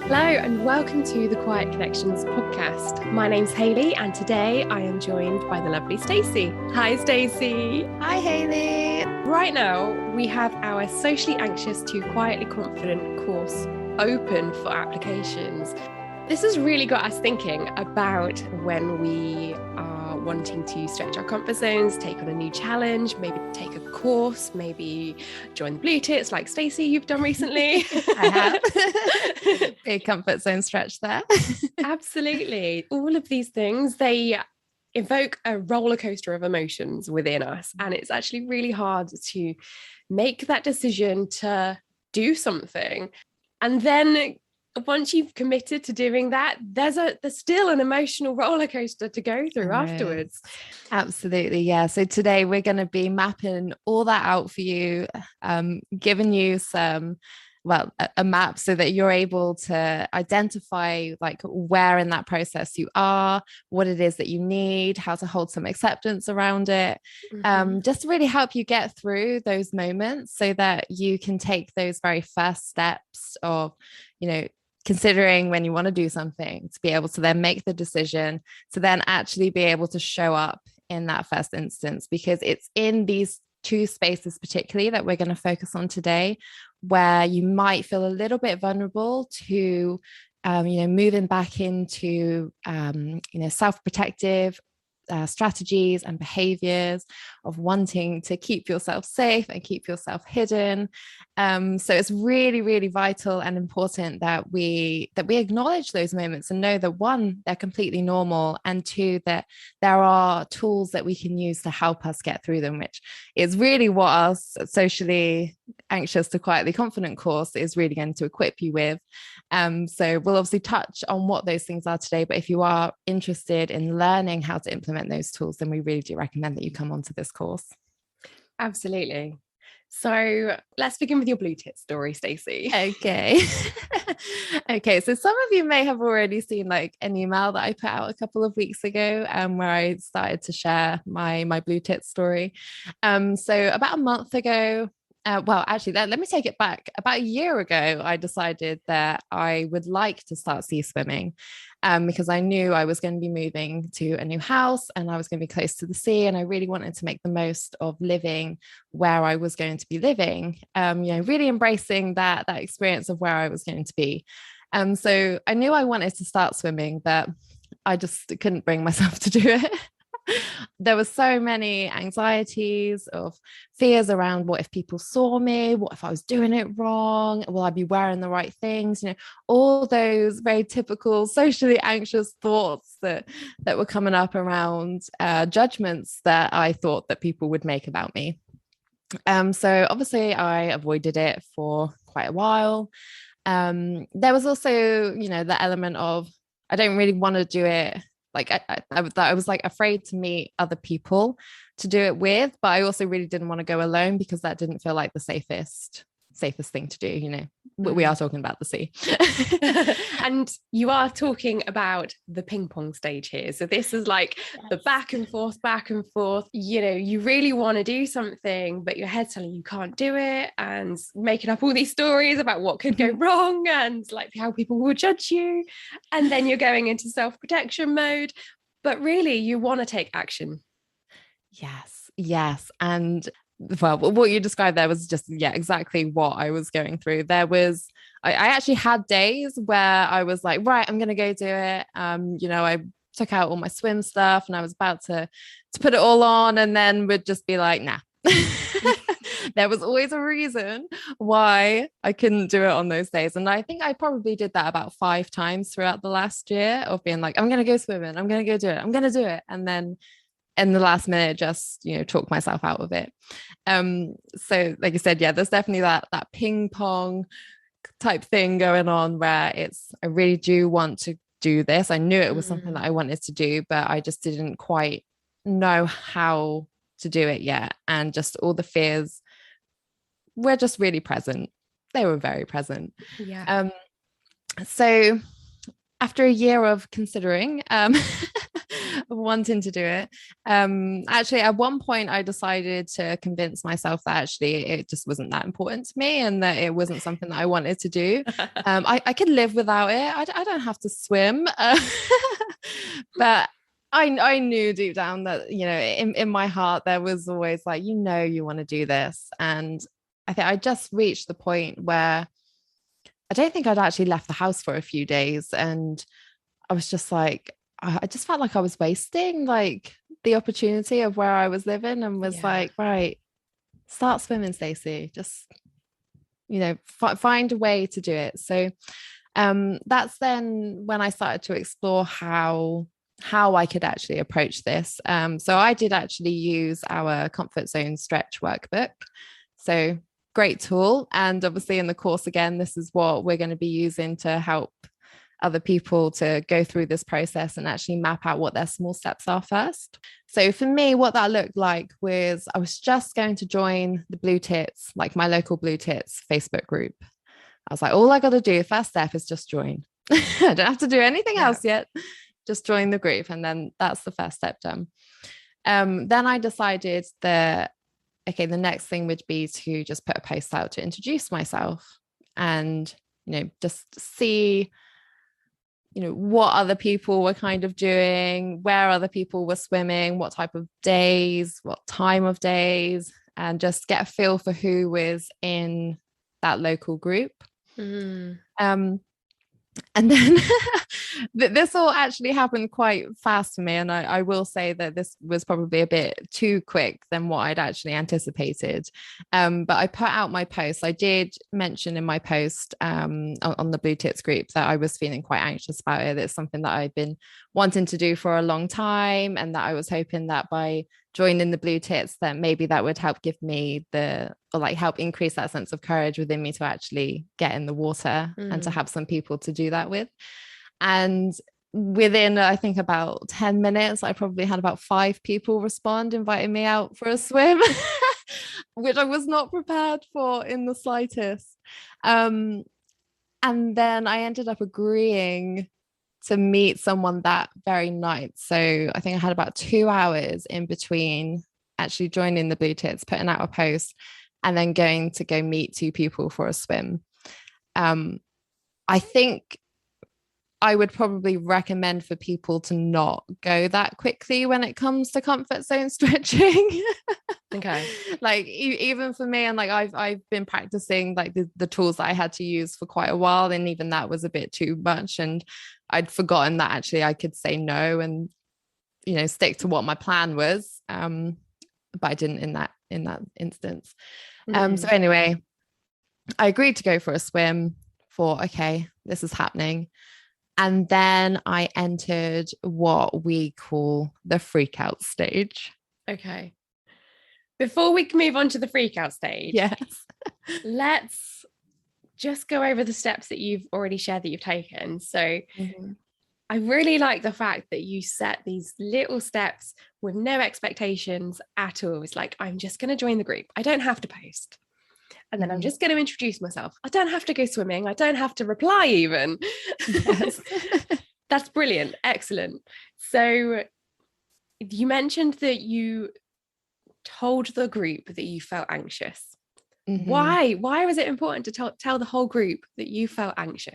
Hello and welcome to the Quiet Connections podcast. My name's Hayley and today I am joined by the lovely Stacey. Hi Stacey. Hi Hayley. Right now we have our Socially Anxious to Quietly Confident course open for applications. This has really got us thinking about when we are wanting to stretch our comfort zones, take on a new challenge, maybe take a course, maybe join the Blue Tits like Stacey you've done recently. I have. Big comfort zone stretch there. Absolutely. All of these things, they evoke a roller coaster of emotions within us. And it's actually really hard to make that decision to do something. And then once you've committed to doing that, there's still an emotional roller coaster to go through afterwards. Absolutely. Yeah. So today we're going to be mapping all that out for you, giving you a map so that you're able to identify like where in that process you are, what it is that you need, how to hold some acceptance around it, just to really help you get through those moments so that you can take those very first steps of, considering when you want to do something, to be able to then make the decision, to then actually be able to show up in that first instance, because it's in these two spaces particularly that we're going to focus on today, where you might feel a little bit vulnerable to, moving back into, self-protective strategies and behaviors of wanting to keep yourself safe and keep yourself hidden. So it's really, really vital and important that we acknowledge those moments and know that one, they're completely normal, and two, that there are tools that we can use to help us get through them, which is really what our Socially Anxious to Quietly Confident course is really going to equip you with. So we'll obviously touch on what those things are today, but if you are interested in learning how to implement those tools, then we really do recommend that you come onto this course. Absolutely. So let's begin with your Blue Tit story, Stacey. Okay. Okay. So some of you may have already seen like an email that I put out a couple of weeks ago, where I started to share my Blue Tit story. So about a month ago, let me take it back. About a year ago, I decided that I would like to start sea swimming, because I knew I was going to be moving to a new house and I was going to be close to the sea. And I really wanted to make the most of living where I was going to be living, really embracing that experience of where I was going to be. So I knew I wanted to start swimming, but I just couldn't bring myself to do it. There were so many anxieties of fears around what if people saw me, what if I was doing it wrong, will I be wearing the right things, all those very typical socially anxious thoughts that were coming up around judgments that I thought that people would make about me. So obviously I avoided it for quite a while. There was also, the element of I don't really want to do it. Like I was like afraid to meet other people to do it with, but I also really didn't want to go alone because that didn't feel like the safest thing to do. We are talking about the sea. And you are talking about the ping pong stage here. So this is like the back and forth, you really want to do something, but your head's telling you can't do it, and making up all these stories about what could go wrong and like how people will judge you. And then you're going into self-protection mode, but really you want to take action. Yes. And well, what you described there was just, exactly what I was going through. I actually had days where I was like, right, I'm going to go do it. I took out all my swim stuff and I was about to put it all on, and then would just be like, nah. There was always a reason why I couldn't do it on those days. And I think I probably did that about 5 times throughout the last year of being like, I'm going to go swimming. I'm going to go do it. I'm going to do it. And then in the last minute, just, talk myself out of it. So like you said, there's definitely that ping pong type thing going on where I really do want to do this. I knew it was something that I wanted to do, but I just didn't quite know how to do it yet. And just all the fears were just really present. They were very present. So after a year of considering, wanting to do it. Actually, at one point, I decided to convince myself that actually it just wasn't that important to me and that it wasn't something that I wanted to do. I could live without it. I don't have to swim. But I knew deep down that, you know, in my heart, there was always like, you know, you want to do this. And I think I just reached the point where I don't think I'd actually left the house for a few days. And I was just like, I just felt like I was wasting like the opportunity of where I was living, and was like, right, start swimming, Stacey. Just, you know, find a way to do it. So that's then when I started to explore how I could actually approach this. So I did actually use our comfort zone stretch workbook. So great tool. And obviously in the course, again, this is what we're going to be using to help other people to go through this process and actually map out what their small steps are first. So for me, what that looked like was I was just going to join the Blue Tits, like my local Blue Tits Facebook group. I was like, all I got to do, first step is just join. I don't have to do anything else yet. Just join the group. And then that's the first step done. Then I decided that, okay, the next thing would be to just put a post out to introduce myself and, you know, just see, you know, what other people were kind of doing, where other people were swimming, what type of days, what time of days, and just get a feel for who was in that local group. And then this all actually happened quite fast for me. And I will say that this was probably a bit too quick than what I'd actually anticipated. But I put out my post. I did mention in my post on the Blue Tits group that I was feeling quite anxious about it. It's something that I've been wanting to do for a long time, and that I was hoping that by joining the Blue Tits, that maybe that would help give me help increase that sense of courage within me to actually get in the water and to have some people to do that with. And within, I think, about 10 minutes, I probably had about 5 people respond, inviting me out for a swim, which I was not prepared for in the slightest. And then I ended up agreeing to meet someone that very night. So I think I had about 2 hours in between actually joining the Blue Tits, putting out a post, and then going to go meet 2 people for a swim. I think I would probably recommend for people to not go that quickly when it comes to comfort zone stretching. Okay. Like even for me, and like I've been practicing like the tools that I had to use for quite a while, and even that was a bit too much, and I'd forgotten that actually I could say no and, you know, stick to what my plan was. But I didn't in that instance. So anyway, I agreed to go for a swim. For okay, this is happening. And then I entered what we call the freak out stage. Okay. Before we move on to the freak out stage, yes, let's just go over the steps that you've already shared that you've taken. So I really like the fact that you set these little steps with no expectations at all. It's like, I'm just going to join the group. I don't have to post. And then I'm just going to introduce myself. I don't have to go swimming. I don't have to reply even. Yes. That's brilliant. Excellent. So you mentioned that you told the group that you felt anxious. Why was it important to tell the whole group that you felt anxious?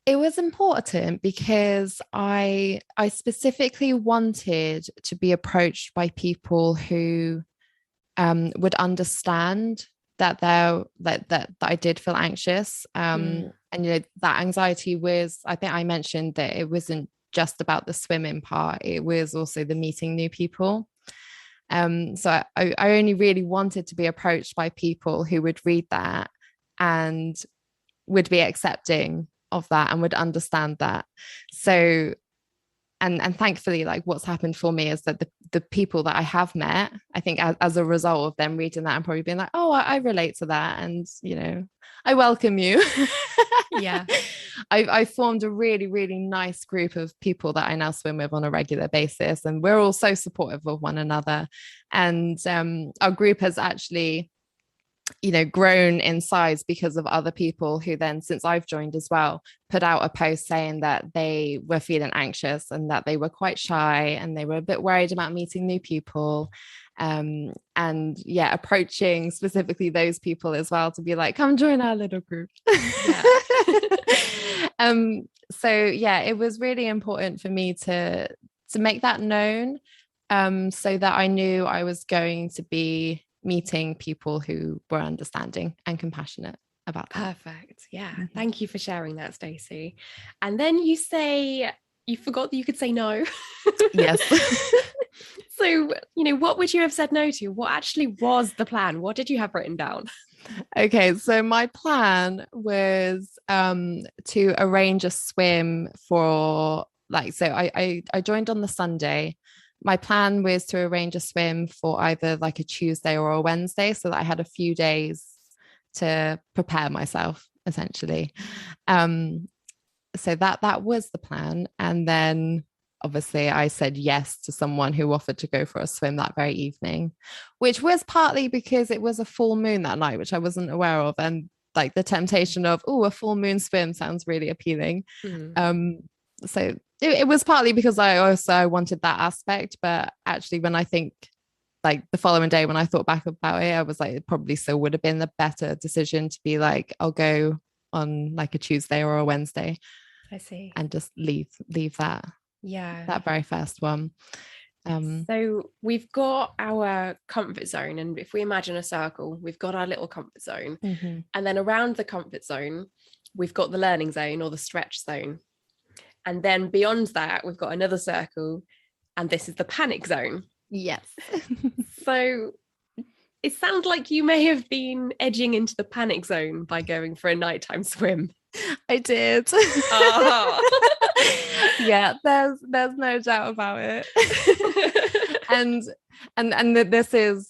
It was important because I specifically wanted to be approached by people who would understand that I did feel anxious. And, you know, that anxiety was, I think I mentioned that it wasn't just about the swimming part. It was also the meeting new people. So I only really wanted to be approached by people who would read that and would be accepting of that and would understand that. So and thankfully, like what's happened for me is that the people that I have met, I think as a result of them reading that and probably being like, oh, I relate to that, and you know, I welcome you. Yeah. I formed a really, really nice group of people that I now swim with on a regular basis, and we're all so supportive of one another. And our group has actually grown in size because of other people who then, since I've joined as well, put out a post saying that they were feeling anxious and that they were quite shy and they were a bit worried about meeting new people. And yeah, approaching specifically those people as well to be like, come join our little group. Yeah. So yeah, it was really important for me to make that known, so that I knew I was going to be meeting people who were understanding and compassionate about that. Perfect. Yeah. Thank you for sharing that, Stacey. And then you say you forgot that you could say no. Yes. So, what would you have said no to? What actually was the plan? What did you have written down? Okay, so my plan was to arrange a swim for I joined on the Sunday. My plan was to arrange a swim for either like a Tuesday or a Wednesday so that I had a few days to prepare myself, essentially. So that was the plan. And then obviously I said yes to someone who offered to go for a swim that very evening, which was partly because it was a full moon that night, which I wasn't aware of. And like the temptation of, a full moon swim sounds really appealing. So it was partly because I also wanted that aspect. But actually, when I think like the following day, when I thought back about it, I was like, it probably still would have been the better decision to be like, I'll go on like a Tuesday or a Wednesday. I see. And just leave that. Yeah. That very first one. So we've got our comfort zone. And if we imagine a circle, we've got our little comfort zone. And then around the comfort zone, we've got the learning zone or the stretch zone. And then beyond that, we've got another circle. And this is the panic zone. Yes. So it sounds like you may have been edging into the panic zone by going for a nighttime swim. I did. Yeah, there's no doubt about it. and this is,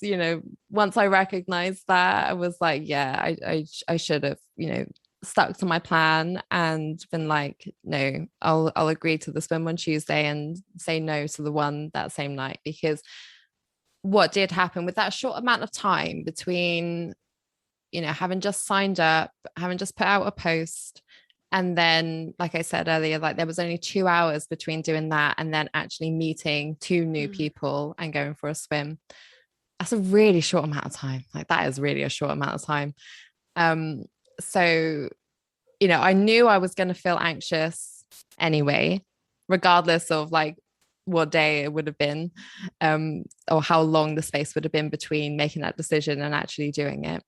once I recognized that, I was like, yeah, I should have, stuck to my plan and been like, no, I'll agree to the swim on Tuesday and say no to the one that same night. Because what did happen with that short amount of time between having just signed up, having just put out a post, and then, like I said earlier, like there was only 2 hours between doing that and then actually meeting 2 new people and going for a swim. That's a really short amount of time. Like that is really a short amount of time. So, I knew I was going to feel anxious anyway, regardless of like what day it would have been, or how long the space would have been between making that decision and actually doing it.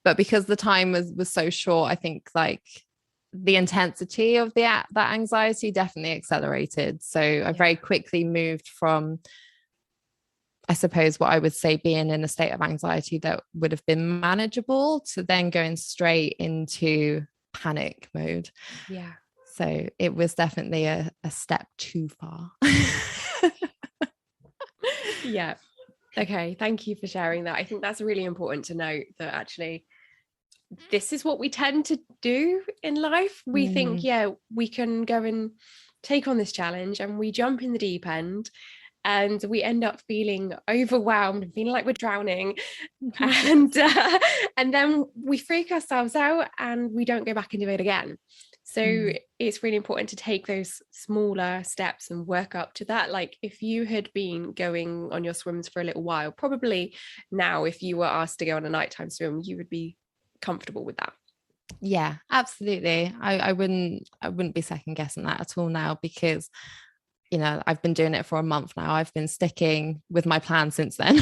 But because the time was so short, I think like the intensity of that anxiety definitely accelerated. So I very quickly moved from, I suppose, what I would say being in a state of anxiety that would have been manageable to then going straight into panic mode. Yeah. So it was definitely a step too far. Yeah. Okay. Thank you for sharing that. I think that's really important to note that actually this is what we tend to do in life. We think, we can go and take on this challenge, and we jump in the deep end and we end up feeling overwhelmed, feeling like we're drowning. And then we freak ourselves out and we don't go back and do it again. So it's really important to take those smaller steps and work up to that. Like if you had been going on your swims for a little while, probably now if you were asked to go on a nighttime swim, you would be comfortable with that. Yeah, absolutely. I wouldn't be second guessing that at all now, because I've been doing it for a month now. I've been sticking with my plan since then.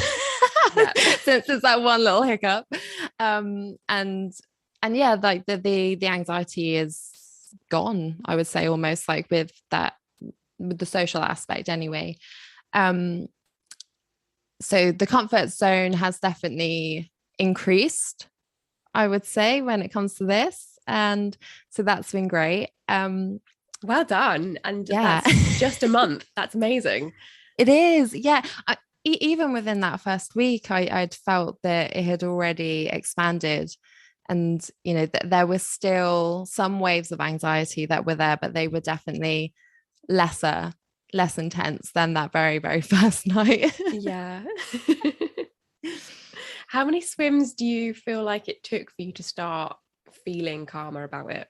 since that one little hiccup. And yeah, like the anxiety is gone, I would say, almost, like with the social aspect anyway. So the comfort zone has definitely increased, I would say, when it comes to this. And so that's been great. Well done. And that's just a month. That's amazing. It is. Yeah. Even within that first week, I'd felt that it had already expanded. And, there were still some waves of anxiety that were there, but they were definitely less intense than that very, very first night. Yeah. How many swims do you feel like it took for you to start feeling calmer about it?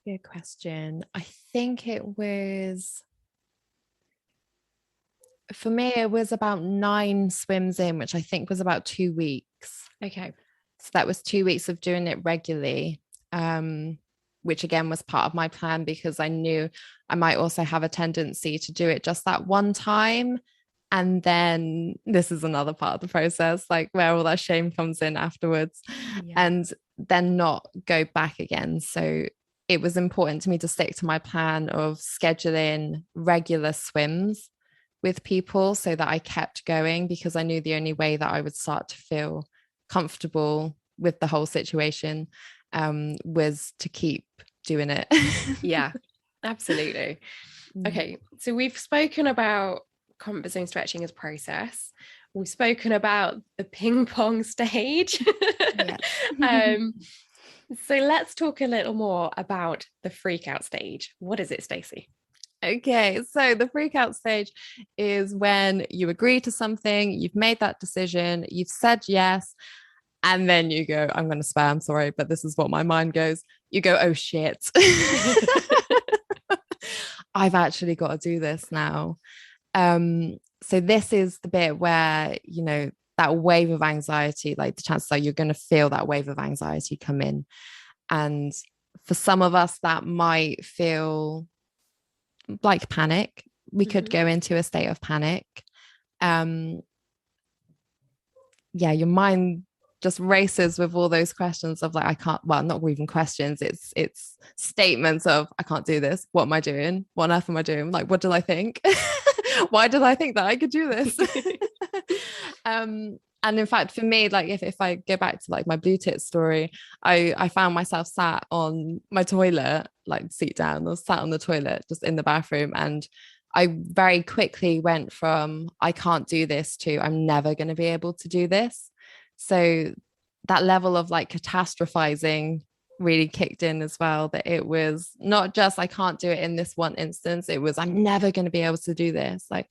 Good question. I think it was, for me, it was about 9 swims in, which I think was about 2 weeks. Okay. So that was 2 weeks of doing it regularly, which again was part of my plan because I knew I might also have a tendency to do it just that one time. And then this is another part of the process, like where all that shame comes in afterwards, and then not go back again. So it was important to me to stick to my plan of scheduling regular swims with people so that I kept going, because I knew the only way that I would start to feel comfortable with the whole situation was to keep doing it. Yeah, absolutely. Okay, so we've spoken about comfort zone stretching as process. We've spoken about the ping pong stage. So let's talk a little more about the freak out stage. What is it, Stacey? Okay, so the freak out stage is when you agree to something, you've made that decision, you've said yes, and then you go, I'm going to swear, I'm sorry, but this is what my mind goes. You go, oh shit. I've actually got to do this now. So this is the bit where, you know, that wave of anxiety, like the chances are you're going to feel that wave of anxiety come in. And for some of us, that might feel like panic. We could go into a state of panic. Yeah, your mind just races with all those questions of like, I can't, well, not even questions, it's statements of, I can't do this. What am I doing? What on earth am I doing? Like, what did I think? Why did I think that I could do this? And in fact, for me, like if I go back to like my blue tit story, I found myself sat on my toilet, like seat down, or sat on the toilet just in the bathroom, and I very quickly went from I can't do this to I'm never going to be able to do this. So that level of like catastrophizing really kicked in as well, that it was not just I can't do it in this one instance, it was I'm never going to be able to do this. Like,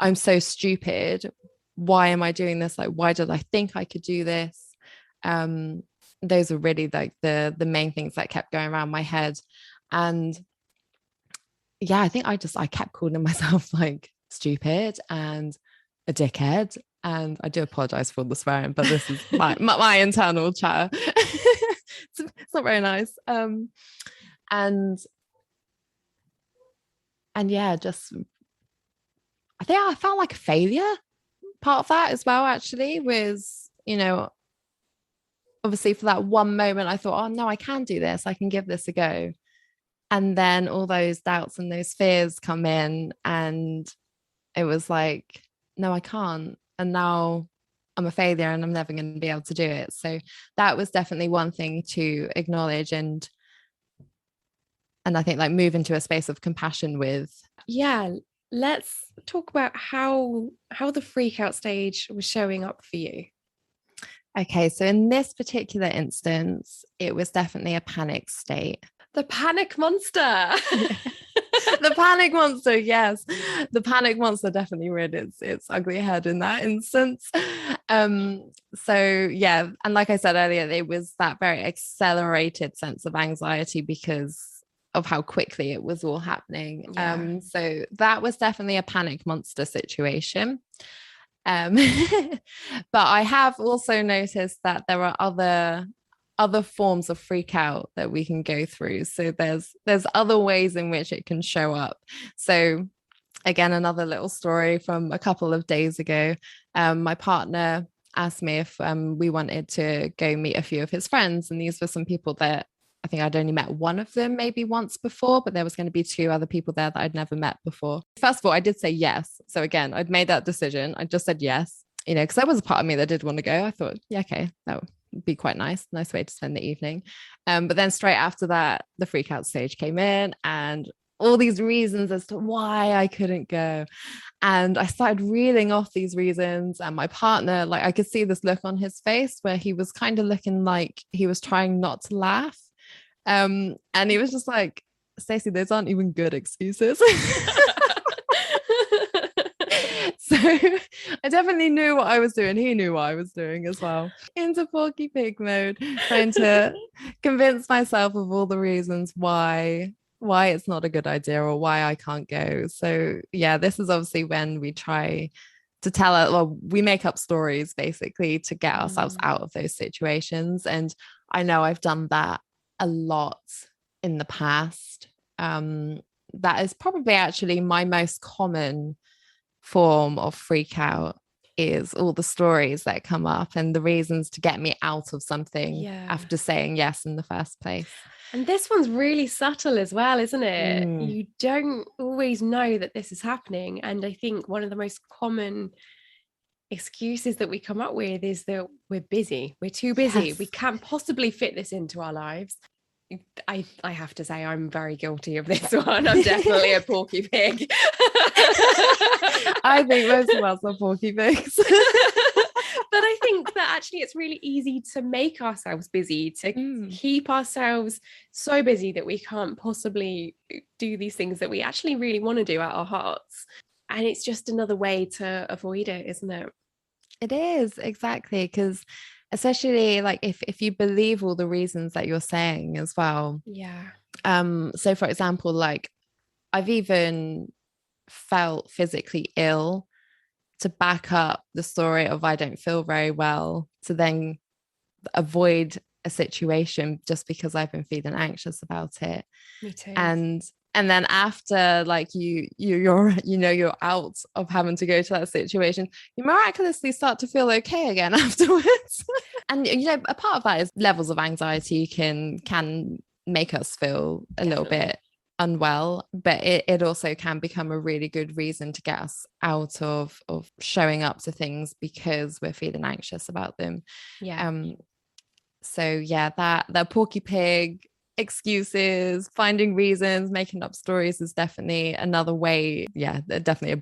I'm so stupid. Why am I doing this? Like, why did I think I could do this? Those are really like the main things that kept going around my head. And yeah, I think I kept calling myself like stupid and a dickhead. And I do apologize for the swearing, but this is my internal chatter. It's not very nice. And yeah, just I think I felt like a failure. Part of that as well, actually, was, you know, obviously for that one moment, I thought, oh no, I can do this. I can give this a go. And then all those doubts and those fears come in, and it was like, no, I can't. And now I'm a failure and I'm never going to be able to do it. So that was definitely one thing to acknowledge and I think like move into a space of compassion with. Yeah, let's talk about how the freak out stage was showing up for you. Okay, so in this particular instance, it was definitely a panic state. The panic monster. The panic monster, yes. The panic monster definitely reared its ugly head in that instance. So yeah, and like I said earlier, it was that very accelerated sense of anxiety because of how quickly it was all happening. So that was definitely a panic monster situation. But I have also noticed that there are other forms of freak out that we can go through. So there's other ways in which it can show up. So again, another little story from a couple of days ago. My partner asked me if we wanted to go meet a few of his friends, and these were some people that I think I'd only met one of them maybe once before, but there was going to be 2 other people there that I'd never met before. First of all, I did say yes. So again, I'd made that decision. I just said yes, you know, because there was a part of me that did want to go. I thought, yeah, okay, that would be quite nice way to spend the evening. But then straight after that, the freak out stage came in, and all these reasons as to why I couldn't go. And I started reeling off these reasons, and my partner, like I could see this look on his face where he was kind of looking like he was trying not to laugh. And he was just like, Stacey, those aren't even good excuses. So I definitely knew what I was doing. He knew what I was doing as well. Into Porky Pig mode, trying to convince myself of all the reasons why it's not a good idea or why I can't go. So yeah, this is obviously when we try to tell it, well, we make up stories basically to get ourselves out of those situations. And I know I've done that a lot in the past. That is probably actually my most common form of freak out, is all the stories that come up and the reasons to get me out of something after saying yes in the first place. And this one's really subtle as well, isn't it? You don't always know that this is happening. And I think one of the most common excuses that we come up with is that we're busy. We're too busy. We can't possibly fit this into our lives. I have to say I'm very guilty of this one. I'm definitely a Porky Pig. I think most of us are Porky Pigs. But I think that actually it's really easy to make ourselves busy, to keep ourselves so busy that we can't possibly do these things that we actually really want to do at our hearts. And it's just another way to avoid it, isn't it? It is, exactly, because especially like if you believe all the reasons that you're saying as well. Yeah. So for example, like I've even felt physically ill to back up the story of I don't feel very well, to then avoid a situation just because I've been feeling anxious about it. Me too. And then after like you're out of having to go to that situation, you miraculously start to feel okay again afterwards. And a part of that is levels of anxiety can make us feel a little bit unwell, but it also can become a really good reason to get us out of showing up to things because we're feeling anxious about them. So yeah, that Porky Pig excuses, finding reasons, making up stories is definitely another way. Yeah, definitely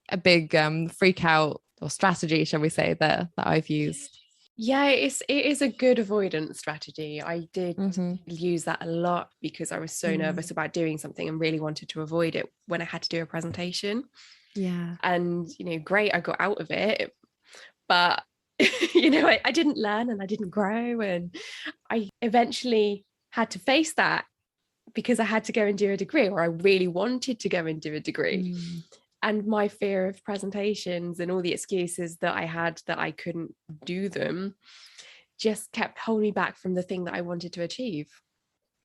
a big freak out or strategy, shall we say, that I've used. Yeah, it is a good avoidance strategy. I did use that a lot because I was so nervous about doing something and really wanted to avoid it when I had to do a presentation. Yeah. And, great, I got out of it, but, I didn't learn and I didn't grow. And I eventually had to face that because I had to go and do a degree, or I really wanted to go and do a degree. And my fear of presentations and all the excuses that I had that I couldn't do them just kept holding me back from the thing that I wanted to achieve.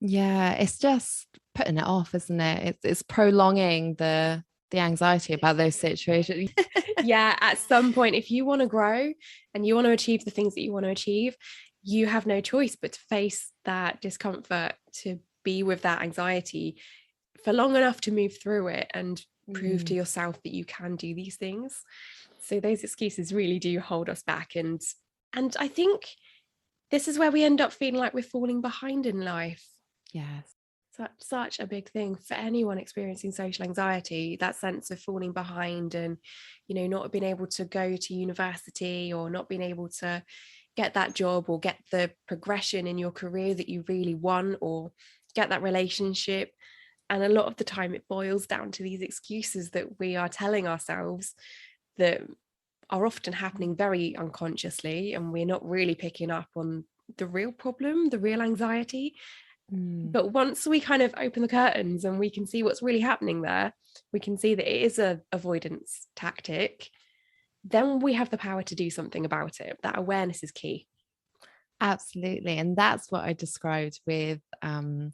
Yeah, it's just putting it off, isn't it? It's prolonging the anxiety about those situations. Yeah, at some point, if you want to grow and you want to achieve the things that you want to achieve, you have no choice but to face that discomfort, to be with that anxiety for long enough to move through it and prove to yourself that you can do these things. So those excuses really do hold us back. And I think this is where we end up feeling like we're falling behind in life. Yes. Such a big thing for anyone experiencing social anxiety, that sense of falling behind and, not being able to go to university or not being able to get that job or get the progression in your career that you really want or get that relationship. And a lot of the time it boils down to these excuses that we are telling ourselves that are often happening very unconsciously, and we're not really picking up on the real problem, the real anxiety. But once we kind of open the curtains and we can see what's really happening there, we can see that it is an avoidance tactic, then we have the power to do something about it. That awareness is key. Absolutely. And that's what I described with, when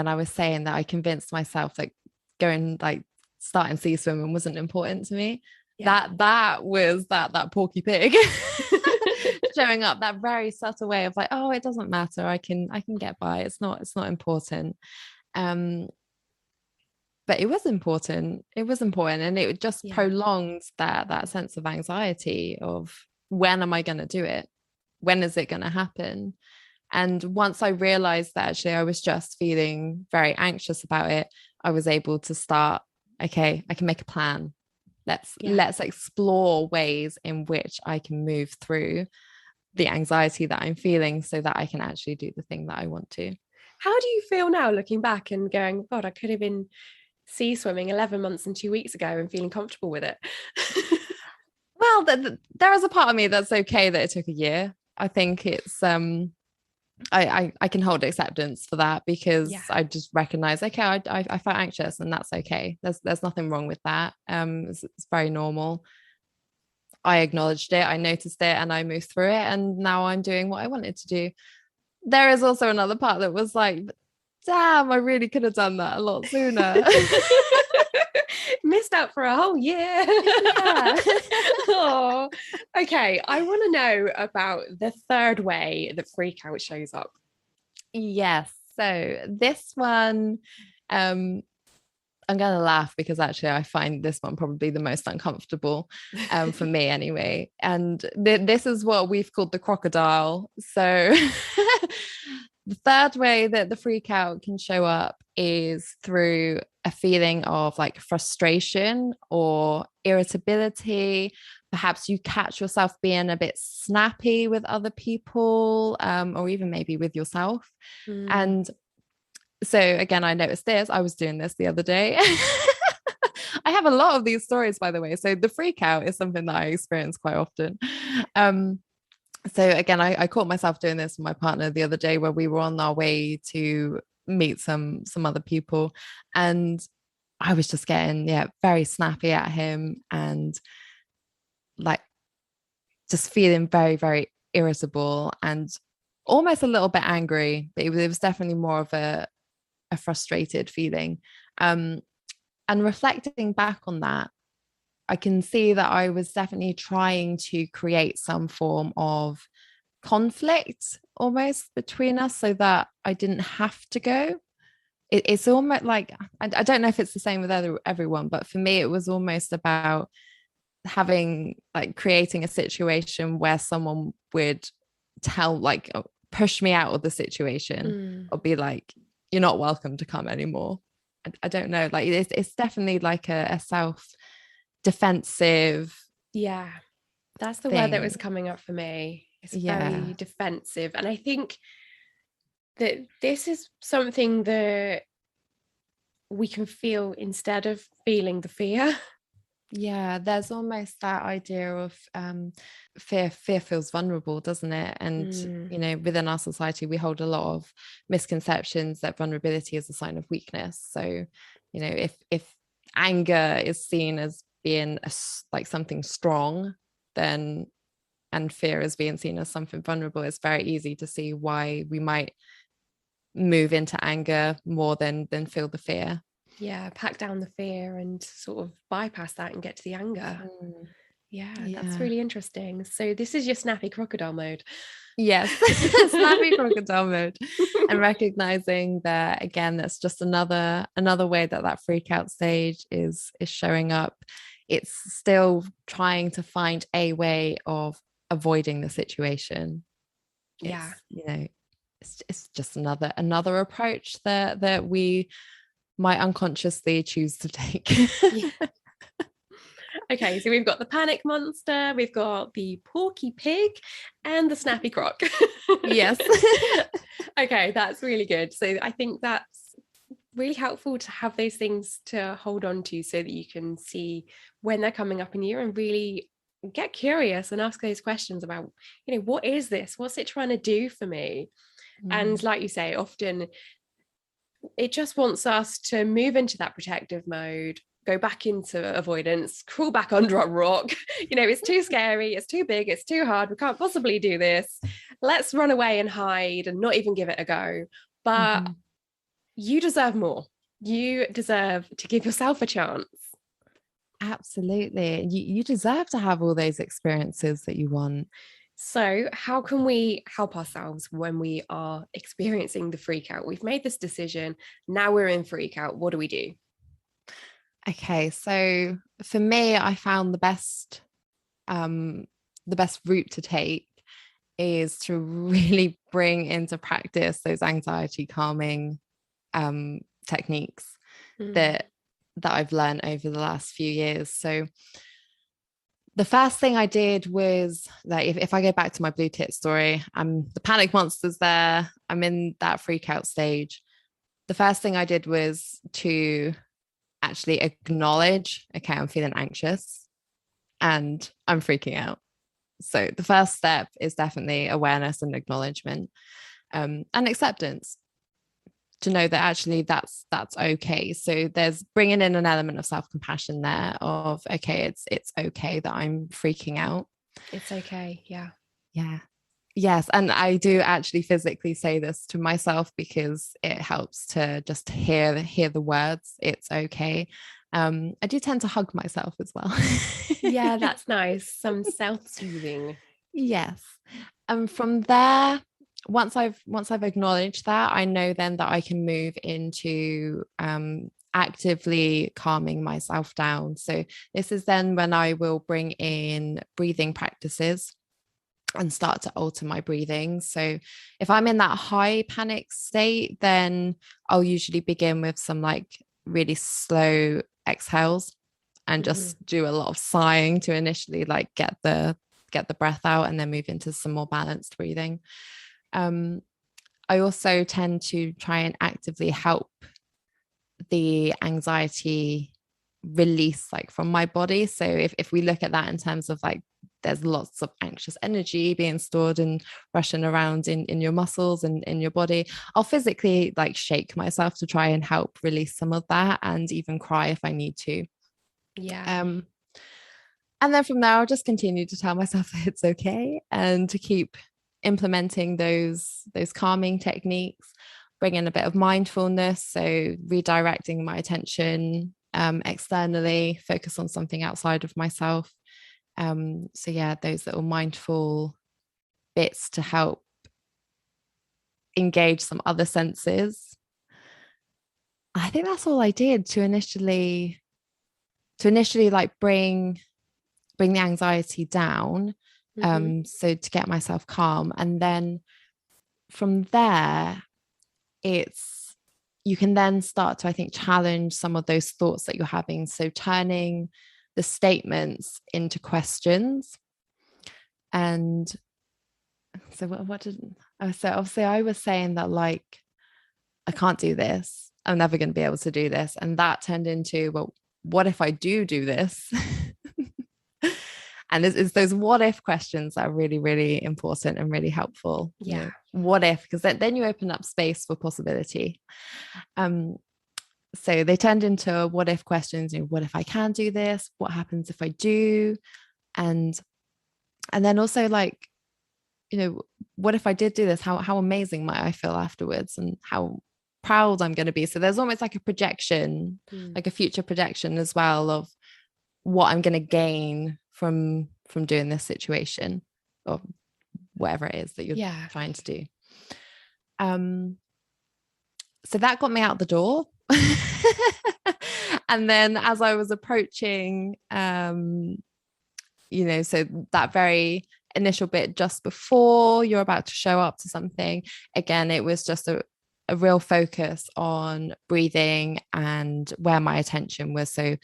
I was saying that I convinced myself that going like starting sea swimming wasn't important to me. Yeah. That was that Porky Pig showing up, that very subtle way of like, oh, it doesn't matter. I can get by. It's not important. But it was important. It was important. And it just prolonged that sense of anxiety of when am I going to do it? When is it going to happen? And once I realized that actually I was just feeling very anxious about it, I was able to start, okay, I can make a plan. Let's explore ways in which I can move through the anxiety that I'm feeling so that I can actually do the thing that I want to. How do you feel now looking back and going, God, I could have been sea swimming 11 months and 2 weeks ago and feeling comfortable with it? well, there is a part of me that's okay that it took a year. I think it's I can hold acceptance for that, because I just recognize, okay, I felt anxious, and that's okay. There's nothing wrong with that. It's very normal. I acknowledged it, I noticed it, and I moved through it, and now I'm doing what I wanted to do. There is also another part that was like, damn, I really could have done that a lot sooner. Missed out for a whole year. Yeah. Oh, okay. I want to know about the third way that freak out shows up. Yes. So this one, I'm going to laugh, because actually I find this one probably the most uncomfortable, for me anyway. And this is what we've called the crocodile. So the third way that the freak out can show up is through a feeling of like frustration or irritability. Perhaps you catch yourself being a bit snappy with other people, or even maybe with yourself. And so again, I noticed this. I was doing this the other day. I have a lot of these stories, by the way. So the freak out is something that I experience quite often. So again, I caught myself doing this with my partner the other day, where we were on our way to meet some other people, and I was just getting very snappy at him, and like just feeling very, very irritable and almost a little bit angry. But it was definitely more of a frustrated feeling. And reflecting back on that, I can see that I was definitely trying to create some form of conflict almost between us, so that I didn't have to go. It's almost like, I don't know if it's the same with everyone, but for me, it was almost about creating a situation where someone would push me out of the situation, or be like, you're not welcome to come anymore. I don't know, like it's definitely like a self defensive. Yeah, that's the thing. word that was coming up for me. It's very defensive. And I think that this is something that we can feel instead of feeling the fear. Yeah, there's almost that idea of fear feels vulnerable, doesn't it? And you know, within our society, we hold a lot of misconceptions that vulnerability is a sign of weakness. So, you know, if anger is seen as being like something strong, then, and fear is being seen as something vulnerable, it's very easy to see why we might move into anger more than feel the fear. Yeah, pack down the fear and sort of bypass that and get to the anger. Yeah, that's really interesting. So this is your snappy crocodile mode. Yes, snappy crocodile mode. And recognizing that, again, that's just another way that freak out stage is showing up. It's still trying to find a way of avoiding the situation. Yeah, you know, it's just another approach that we might unconsciously choose to take. Yeah. Okay, so we've got the panic monster, we've got the porky pig, and the snappy croc. Yes. Okay, that's really good. So I think that's really helpful to have those things to hold on to, so that you can see when they're coming up in you and really get curious and ask those questions about, you know, what is this? What's it trying to do for me? And like you say, often it just wants us to move into that protective mode, go back into avoidance, crawl back under a rock. You know, it's too scary, it's too big, it's too hard, we can't possibly do this. Let's run away and hide and not even give it a go. But you deserve more. You deserve to give yourself a chance. Absolutely. You deserve to have all those experiences that you want. So how can we help ourselves when we are experiencing the freak out? We've made this decision. Now we're in freak out. What do we do? Okay, so for me, I found the best route to take is to really bring into practice those anxiety calming techniques that I've learned over the last few years. So the first thing I did was, like, if I go back to my blue tit story, the panic monster's there, I'm in that freak out stage. The first thing I did was to actually acknowledge, okay, I'm feeling anxious. and I'm freaking out. So the first step is definitely awareness and acknowledgement, and acceptance, to know that actually that's okay. So there's bringing in an element of self-compassion there of, okay, it's okay that I'm freaking out. It's okay. Yeah. Yeah. Yes. And I do actually physically say this to myself because it helps to just hear the words, it's okay. I do tend to hug myself as well. Yeah, that's nice. Some self-soothing. Yes. And from there, once I've acknowledged that, I know then that I can move into actively calming myself down. So this is then when I will bring in breathing practices and start to alter my breathing. So if I'm in that high panic state, then I'll usually begin with some like really slow exhales and just do a lot of sighing to initially like get the breath out, and then move into some more balanced breathing. I also tend to try and actively help the anxiety release like from my body. So if we look at that in terms of like, there's lots of anxious energy being stored and rushing around in your muscles and in your body, I'll physically like shake myself to try and help release some of that, and even cry if I need to. Yeah. And then from there, I'll just continue to tell myself that it's okay, and to keep implementing those calming techniques, bring in a bit of mindfulness. So redirecting my attention externally, focus on something outside of myself. So yeah, those little mindful bits to help engage some other senses. I think that's all I did to initially like bring the anxiety down. So to get myself calm. And then from there, you can then start to, I think, challenge some of those thoughts that you're having. So turning the statements into questions. And so so obviously I was saying that like, I can't do this, I'm never going to be able to do this, and that turned into, well, what if I do this? And it's those what if questions that are really, really important and really helpful. Yeah. You know, what if? Because then you open up space for possibility. So they turned into what if questions. You know, what if I can do this? What happens if I do? And then also like, you know, what if I did do this? How amazing might I feel afterwards, and how proud I'm going to be. So there's almost like a projection, like a future projection as well, of what I'm going to gain from doing this situation, or whatever it is that you're trying to do. So that got me out the door. And then as I was approaching, you know, so that very initial bit just before you're about to show up to something, again, it was just a real focus on breathing and where my attention was. So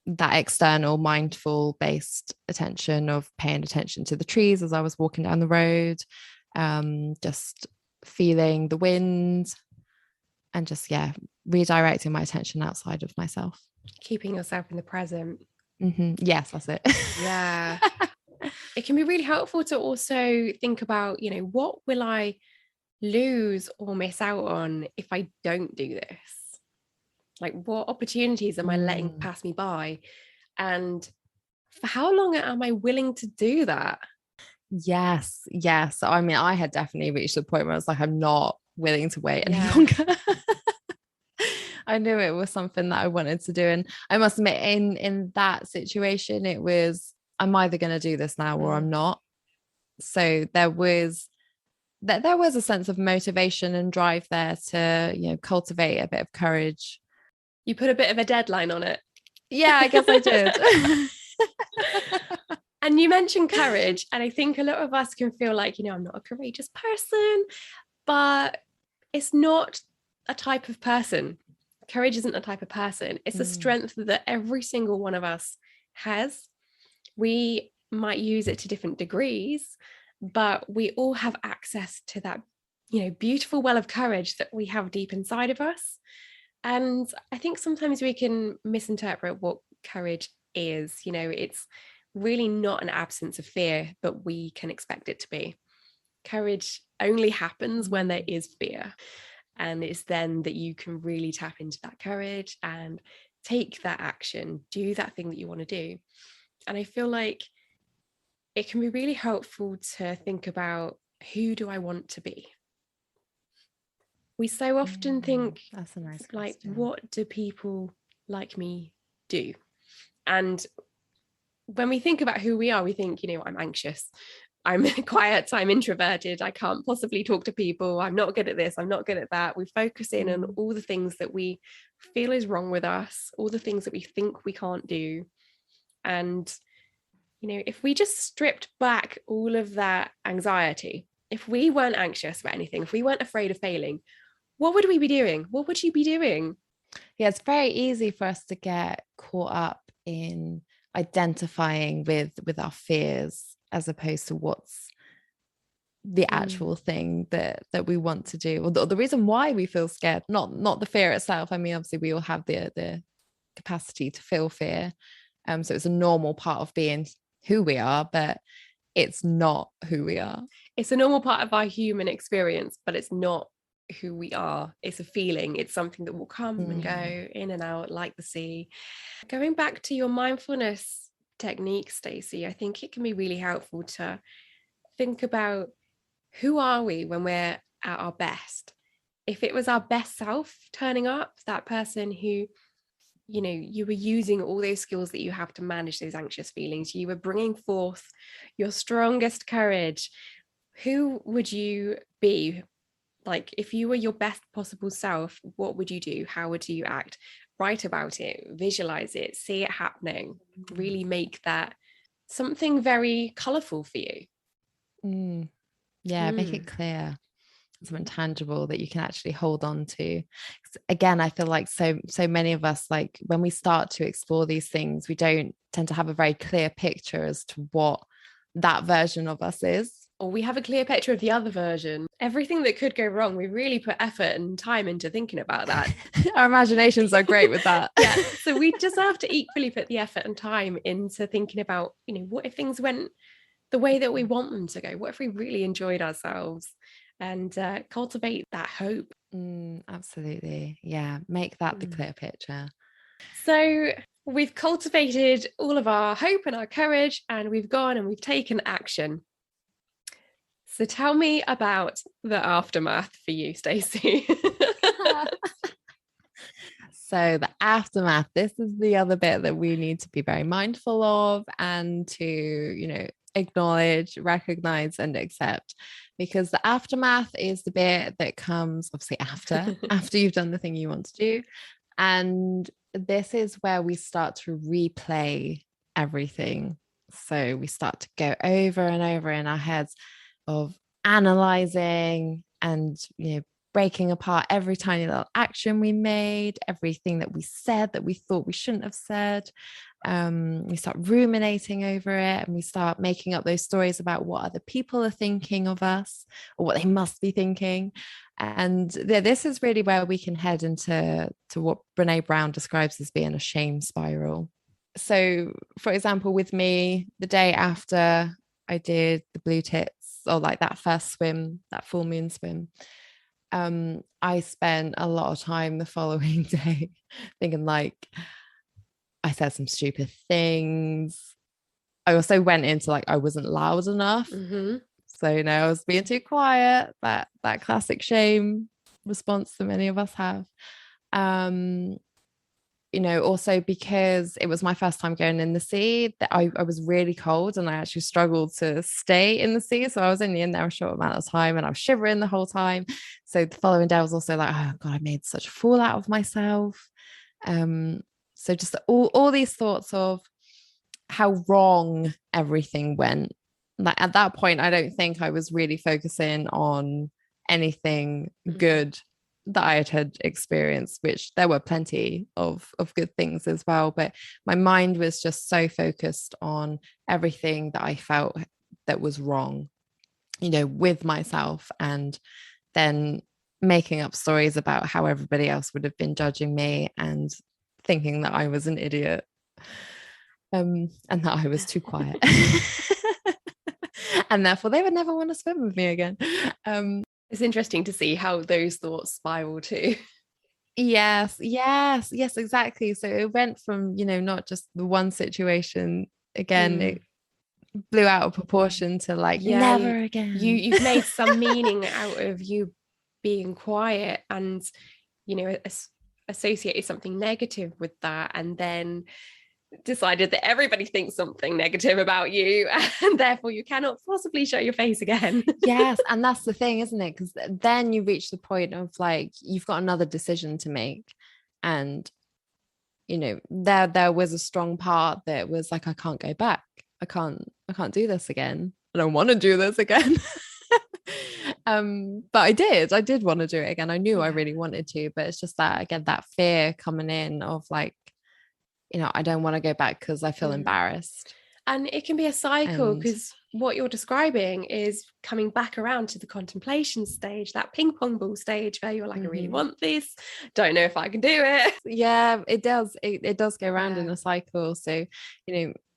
that external mindful based attention of paying attention to the trees as I was walking down the road, just feeling the wind, and just redirecting my attention outside of myself, keeping yourself in the present. Yes, that's it. Yeah. It can be really helpful to also think about, you know, what will I lose or miss out on if I don't do this? Like, what opportunities am I letting pass me by? And for how long am I willing to do that? Yes. I mean, I had definitely reached the point where I was like, I'm not willing to wait any longer. I knew it was something that I wanted to do. And I must admit, in that situation, it was, I'm either going to do this now or I'm not. So there was a sense of motivation and drive there to, you know, cultivate a bit of courage. You put a bit of a deadline on it. Yeah, I guess I did. And you mentioned courage. And I think a lot of us can feel like, you know, I'm not a courageous person, but it's not a type of person. Courage isn't a type of person. It's a strength that every single one of us has. We might use it to different degrees, but we all have access to that, you know, beautiful well of courage that we have deep inside of us. And I think sometimes we can misinterpret what courage is. You know, it's really not an absence of fear, but we can expect it to be. Courage only happens when there is fear. And it's then that you can really tap into that courage and take that action, do that thing that you want to do. And I feel like it can be really helpful to think about, who do I want to be? We so often think, that's a nice like, question. what do people like me do? And when we think about who we are, we think, I'm anxious, I'm quiet, I'm introverted, I can't possibly talk to people, I'm not good at this, I'm not good at that. We focus in on all the things that we feel is wrong with us, all the things that we think we can't do. And, if we just stripped back all of that anxiety, if we weren't anxious about anything, if we weren't afraid of failing, what would we be doing? What would you be doing? Yeah, it's very easy for us to get caught up in identifying with our fears as opposed to what's the actual thing that we want to do, or the reason why we feel scared, not the fear itself. I mean, obviously we all have the capacity to feel fear, so it's a normal part of being who we are, but it's not who we are. It's a normal part of our human experience, but it's not who we are. It's a feeling. It's something that will come and go in and out like the sea. Going back to your mindfulness technique, Stacey, I think it can be really helpful to think about, who are we when we're at our best? If it was our best self turning up, that person who, you were using all those skills that you have to manage those anxious feelings, you were bringing forth your strongest courage, who would you be? Like, if you were your best possible self, what would you do? How would you act? Write about it, visualize it, see it happening, really make that something very colorful for you. Make it clear, something tangible that you can actually hold on to. Again, I feel like so many of us, like when we start to explore these things, we don't tend to have a very clear picture as to what that version of us is, or we have a clear picture of the other version. Everything that could go wrong, we really put effort and time into thinking about that. Our imaginations are great with that. Yeah, so we just have to equally put the effort and time into thinking about, what if things went the way that we want them to go? What if we really enjoyed ourselves? And cultivate that hope. Absolutely. Yeah, make that the clear picture. So we've cultivated all of our hope and our courage, and we've gone and we've taken action. So tell me about the aftermath for you, Stacey. So the aftermath, this is the other bit that we need to be very mindful of and to, acknowledge, recognize, and accept, because the aftermath is the bit that comes obviously after you've done the thing you want to do. And this is where we start to replay everything. So we start to go over and over in our heads of analyzing and, breaking apart every tiny little action we made, everything that we said that we thought we shouldn't have said. We start ruminating over it, and we start making up those stories about what other people are thinking of us or what they must be thinking. And this is really where we can head into what Brene Brown describes as being a shame spiral. So, for example, with me, the day after I did the blue tits, or like that first swim, that full moon swim, I spent a lot of time the following day thinking, like, I said some stupid things. I also went into like I wasn't loud enough. So, I was being too quiet, that classic shame response that many of us have. Also because it was my first time going in the sea, that I was really cold and I actually struggled to stay in the sea. So I was only in there a short amount of time and I was shivering the whole time. So the following day I was also like, oh God, I made such a fool out of myself. So just all these thoughts of how wrong everything went. Like at that point, I don't think I was really focusing on anything good that I had experienced, which there were plenty of good things as well. But my mind was just so focused on everything that I felt that was wrong, with myself, and then making up stories about how everybody else would have been judging me and thinking that I was an idiot. and that I was too quiet. And therefore they would never want to swim with me again. It's interesting to see how those thoughts spiral too. Yes, exactly. So it went from, not just the one situation again, it blew out of proportion to like, never again. You've made some meaning out of you being quiet, and associated something negative with that, and then decided that everybody thinks something negative about you, and therefore you cannot possibly show your face again. Yes, and that's the thing, isn't it? Because then you reach the point of like, you've got another decision to make, and there was a strong part that was like, I can't go back. I can't do this again. I don't want to do this again. But I did want to do it again. I knew I really wanted to, but it's just that, again, that fear coming in of like, I don't want to go back because I feel embarrassed. And it can be a cycle, because what you're describing is coming back around to the contemplation stage, that ping pong ball stage where you're like, I really want this, don't know if I can do it. Yeah, it does. It does go around in a cycle. So,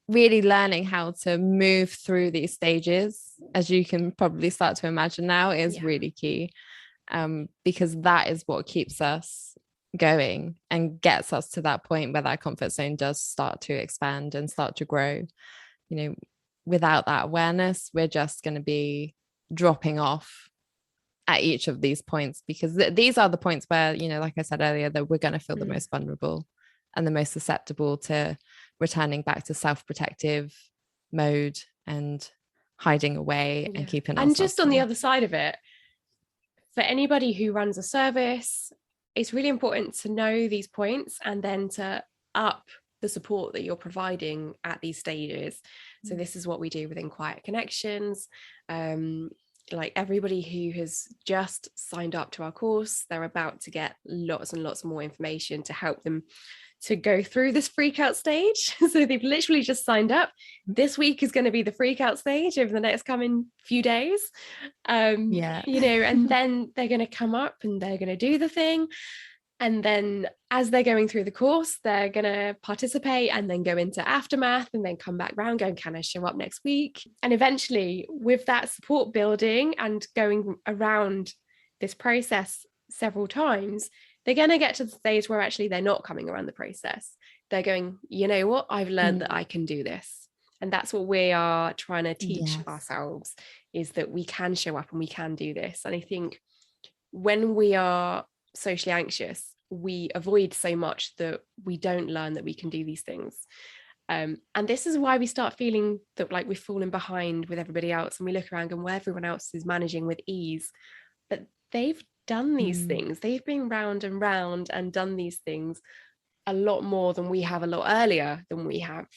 really learning how to move through these stages, as you can probably start to imagine now, is really key, because that is what keeps us going and gets us to that point where that comfort zone does start to expand and start to grow. Without that awareness, we're just going to be dropping off at each of these points, because these are the points where, like I said earlier, that we're going to feel the most vulnerable and the most susceptible to returning back to self-protective mode and hiding away and keeping ourselves. And just on the other side of it, for anybody who runs a service, it's really important to know these points and then to up the support that you're providing at these stages. So this is what we do within Quiet Connections. Like everybody who has just signed up to our course, they're about to get lots and lots more information to help them to go through this freak out stage. So they've literally just signed up. This week is going to be the freak out stage over the next coming few days. And then they're going to come up and they're going to do the thing. And then as they're going through the course, they're going to participate and then go into aftermath and then come back round going, can I show up next week? And eventually, with that support building and going around this process several times, they're going to get to the stage where actually they're not coming around the process. They're going, you know what? I've learned that I can do this. And that's what we are trying to teach ourselves, is that we can show up and we can do this. And I think when we are socially anxious, we avoid so much that we don't learn that we can do these things. And this is why we start feeling that like we're falling behind with everybody else, and we look around and where everyone else is managing with ease, but they've done these things. They've been round and round and done these things a lot more than we have, a lot earlier than we have.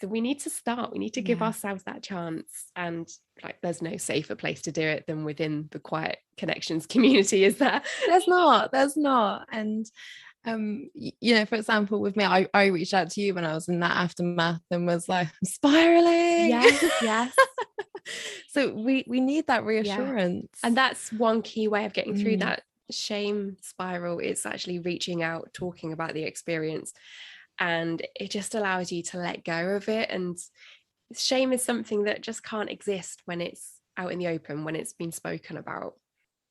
So we need to start. We need to give ourselves that chance. And like, there's no safer place to do it than within the Quiet Connections community, is there? There's not. And for example, with me, I reached out to you when I was in that aftermath and was like, I'm spiraling. Yes. So we need that reassurance. And that's one key way of getting through that shame spiral. It's actually reaching out, talking about the experience, and it just allows you to let go of it. And shame is something that just can't exist when it's out in the open, when it's been spoken about.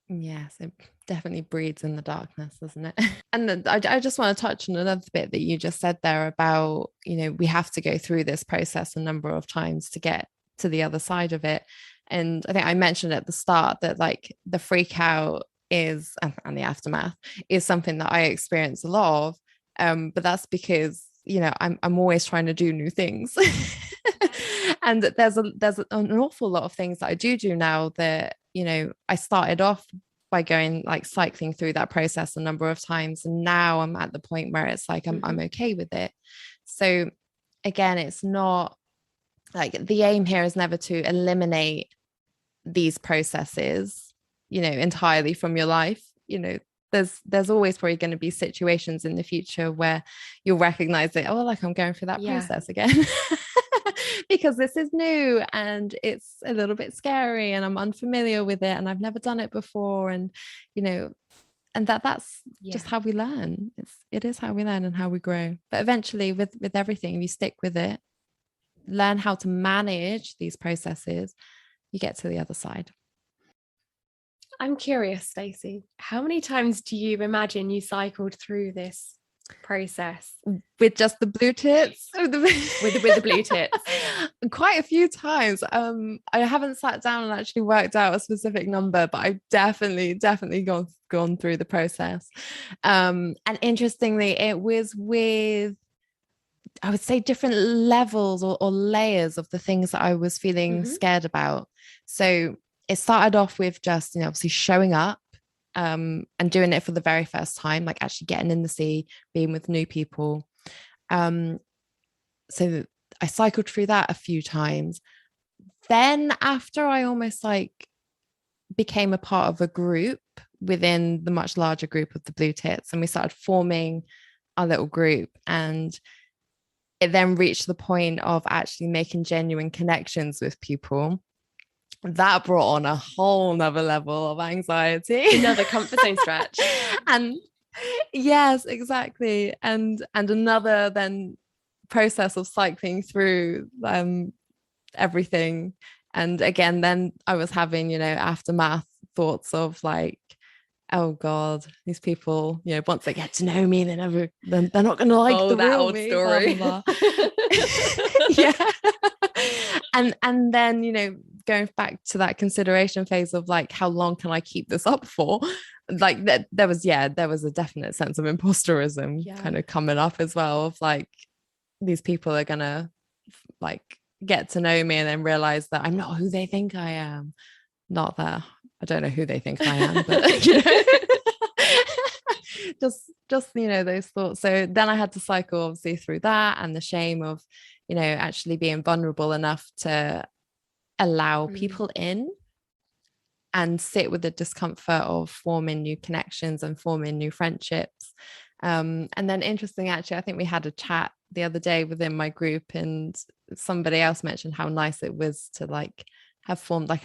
Yes, it definitely breeds in the darkness, doesn't it? And then I just want to touch on another bit that you just said there about, we have to go through this process a number of times to get to the other side of it. And I think I mentioned at the start that like the freak out is, and the aftermath is something that I experience a lot of. But that's because, I'm always trying to do new things. And there's an awful lot of things that I do now that, I started off by going like cycling through that process a number of times. And now I'm at the point where it's like, I'm okay with it. So again, it's not like the aim here is never to eliminate these processes, entirely from your life. There's always probably going to be situations in the future where you'll recognize that, like I'm going through that process again. Because this is new and it's a little bit scary and I'm unfamiliar with it and I've never done it before. And, that's just how we learn. It is how we learn and how we grow. But eventually with everything, if you stick with it, learn how to manage these processes, you get to the other side. I'm curious, Stacey, how many times do you imagine you cycled through this process? With just the blue tits? with the blue tits? Quite a few times. I haven't sat down and actually worked out a specific number, but I've definitely gone through the process. And interestingly, it was with, I would say, different levels or layers of the things that I was feeling scared about. So it started off with just, obviously showing up and doing it for the very first time, like actually getting in the sea, being with new people. So I cycled through that a few times. Then after I almost like became a part of a group within the much larger group of the Blue Tits, and we started forming our little group, and it then reached the point of actually making genuine connections with people. That brought on a whole nother level of anxiety. Another comfort zone stretch. And yes, exactly. And another then process of cycling through everything. And again, then I was having, aftermath thoughts of like, oh God, these people, once they get to know me, they're not going to like the that real old me, story. blah, blah, blah. Yeah. And then, going back to that consideration phase of like, how long can I keep this up for? Like there was a definite sense of imposterism kind of coming up as well, of like, these people are gonna like get to know me and then realize that I'm not who they think I am. Not that I don't know who they think I am, but just those thoughts. So then I had to cycle obviously through that, and the shame of actually being vulnerable enough to allow people in and sit with the discomfort of forming new connections and forming new friendships. And then interesting, actually, I think we had a chat the other day within my group, and somebody else mentioned how nice it was to like have formed like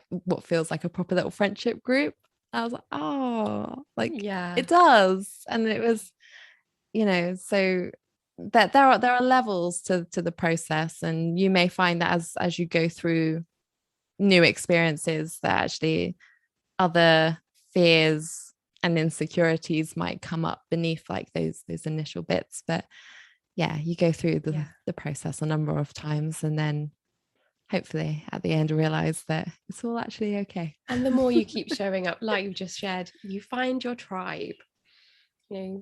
what feels like a proper little friendship group. I was like, oh, like it does. And it was, so that there are levels to the process, and you may find that as you go through new experiences, that actually other fears and insecurities might come up beneath like those initial bits. But you go through the process a number of times, and then hopefully at the end realize that it's all actually okay. And the more you keep showing up, like you've just shared, you find your tribe.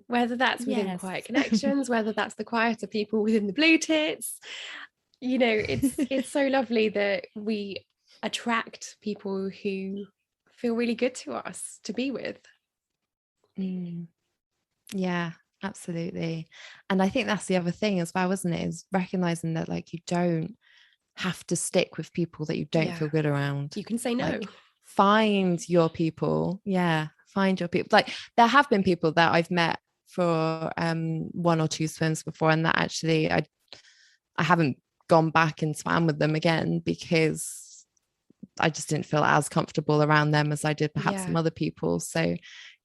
Whether that's within Quiet Connections, whether that's the quieter people within the Blue Tits, it's so lovely that we attract people who feel really good to us to be with. Yeah, absolutely. And I think that's the other thing as well, isn't it, is recognizing that like you don't have to stick with people that you don't feel good around. You can say no. Like, find your people. Find your people. Like there have been people that I've met for 1 or 2 swims before, and that actually I haven't gone back and swam with them again because I just didn't feel as comfortable around them as I did perhaps some other people. So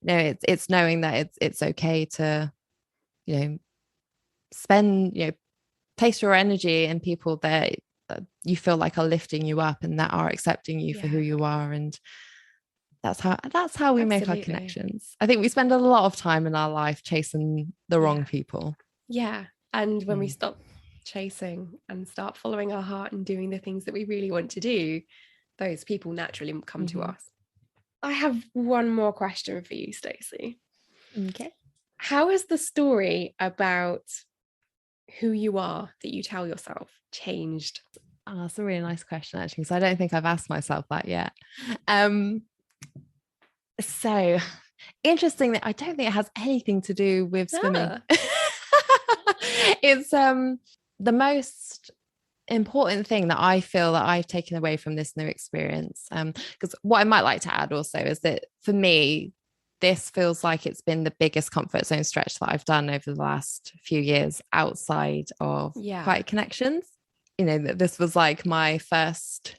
it's knowing that it's okay to spend place your energy in people that you feel like are lifting you up and that are accepting you for who you are. And that's how we make our connections. I think we spend a lot of time in our life chasing the wrong people. And when we stop chasing and start following our heart and doing the things that we really want to do, those people naturally come to us. I have one more question for you, Stacey. Okay. How has the story about who you are that you tell yourself changed? Oh, that's a really nice question, actually, because I don't think I've asked myself that yet. So interesting that I don't think it has anything to do with swimming. It's the most important thing that I feel that I've taken away from this new experience. Because what I might like to add also is that for me, this feels like it's been the biggest comfort zone stretch that I've done over the last few years outside of Quiet Connections. This was like my first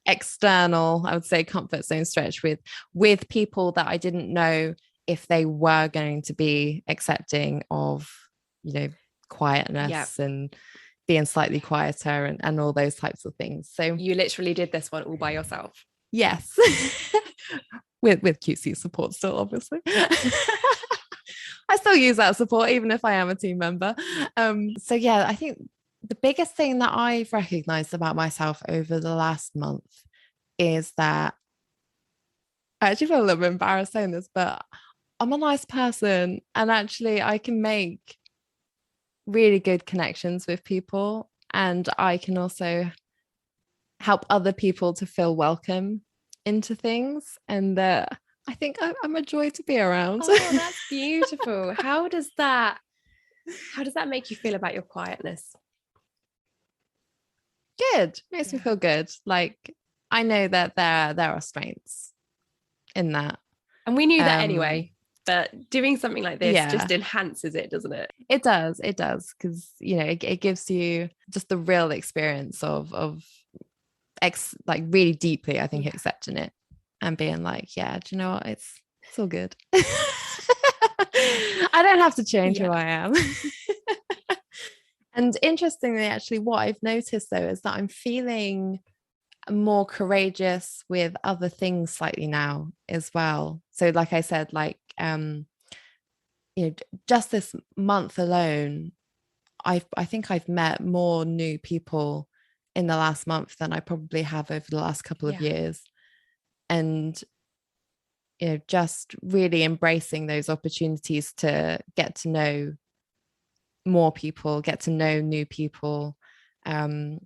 external, I would say, comfort zone stretch with people that I didn't know if they were going to be accepting of, quietness and being slightly quieter and all those types of things. So you literally did this one all by yourself. Yes. with QC support still, obviously. I still use that support even if I am a team member. So yeah, I think the biggest thing that I've recognized about myself over the last month is that I actually feel a little bit embarrassed saying this, but I'm a nice person, and actually I can make really good connections with people, and I can also help other people to feel welcome into things, and I think I'm a joy to be around. Oh, that's beautiful. How does that make you feel about your quietness? Good. Makes me feel good. Like, I know that there are strengths in that, and we knew that anyway, but doing something like this just enhances it, doesn't it? It does, because it gives you just the real experience of like really deeply, I think, accepting it and being like, yeah, do you know what, it's all good. I don't have to change who I am. And interestingly, actually, what I've noticed though is that I'm feeling more courageous with other things slightly now as well. So like I said, like just this month alone, I think I've met more new people in the last month than I probably have over the last couple of years. And just really embracing those opportunities to get to know more people, get to know new people. And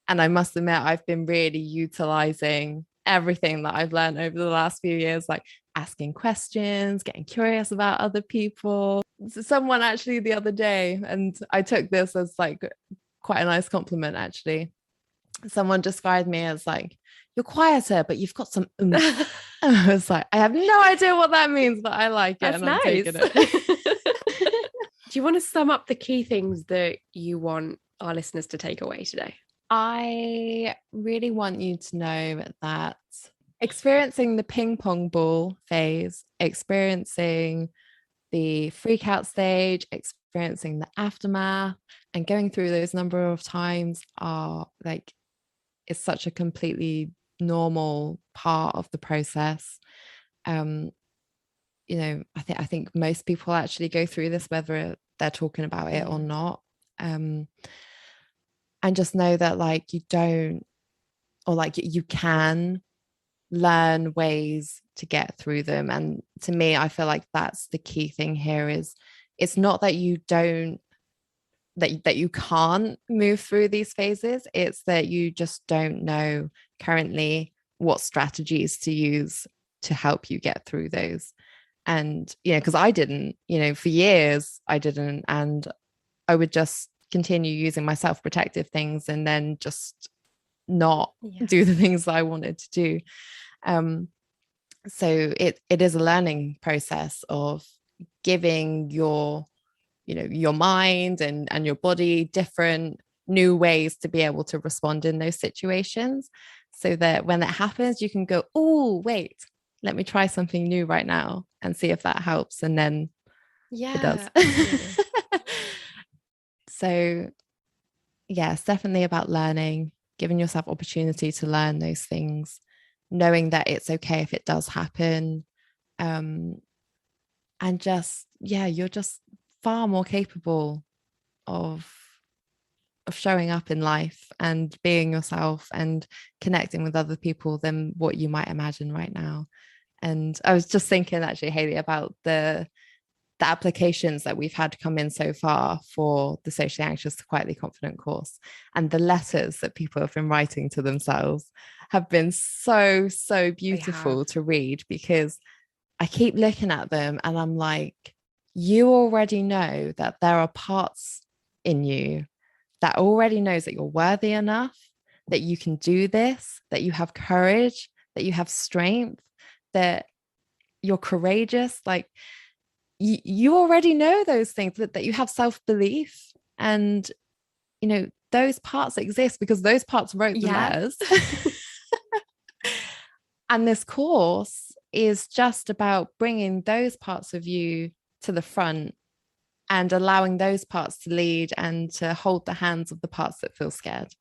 I must admit, I've been really utilizing everything that I've learned over the last few years, like asking questions, getting curious about other people. Someone actually the other day, and I took this as like quite a nice compliment actually. Someone described me as like, you're quieter, but you've got some I was like, I have no idea what that means, but I like it. That's and I'm nice. taking it. Do you want to sum up the key things that you want our listeners to take away today? I really want you to know that experiencing the ping pong ball phase, experiencing the freak out stage, experiencing the aftermath, and going through those number of times are like, it's such a completely normal part of the process. I think most people actually go through this, whether they're talking about it or not. And just know that like you don't, or like you can learn ways to get through them. And to me, I feel like that's the key thing here. Is it's not that you don't, that you can't move through these phases, it's that you just don't know currently what strategies to use to help you get through those. And because I didn't, for years I didn't, and I would just continue using my self-protective things and then just not do the things that I wanted to do. So it is a learning process of giving your mind and your body different new ways to be able to respond in those situations, so that when it happens you can go, oh wait, let me try something new right now and see if that helps. And then it does. So yeah, it's definitely about learning, giving yourself opportunity to learn those things, knowing that it's okay if it does happen. And just, you're just far more capable of showing up in life and being yourself and connecting with other people than what you might imagine right now. And I was just thinking actually, Hayley, about the applications that we've had come in so far for the Socially Anxious to Quietly Confident course, and the letters that people have been writing to themselves have been so beautiful to read, because I keep looking at them and I'm like, you already know that there are parts in you that already knows that you're worthy enough, that you can do this, that you have courage, that you have strength, that you're courageous. Like you already know those things, that you have self-belief, and those parts exist because those parts wrote the letters. And this course is just about bringing those parts of you to the front and allowing those parts to lead and to hold the hands of the parts that feel scared.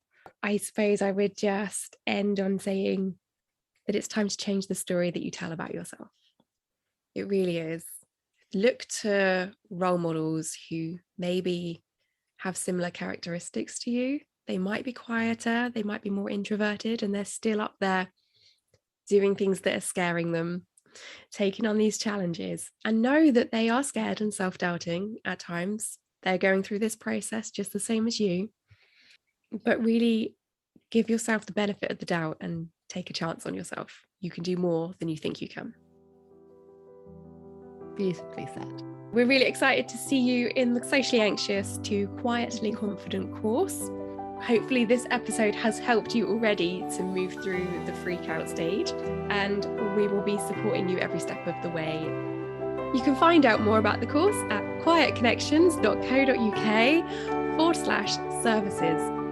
I suppose I would just end on saying that it's time to change the story that you tell about yourself. It really is. Look to role models who maybe have similar characteristics to you. They might be quieter, they might be more introverted, and they're still up there doing things that are scaring them, taking on these challenges, and know that they are scared and self-doubting at times. They're going through this process just the same as you, but really give yourself the benefit of the doubt and take a chance on yourself. You can do more than you think you can. Beautifully said. We're really excited to see you in the Socially Anxious to Quietly Confident course. Hopefully this episode has helped you already to move through the freak out stage, and we will be supporting you every step of the way. You can find out more about the course at quietconnections.co.uk/services.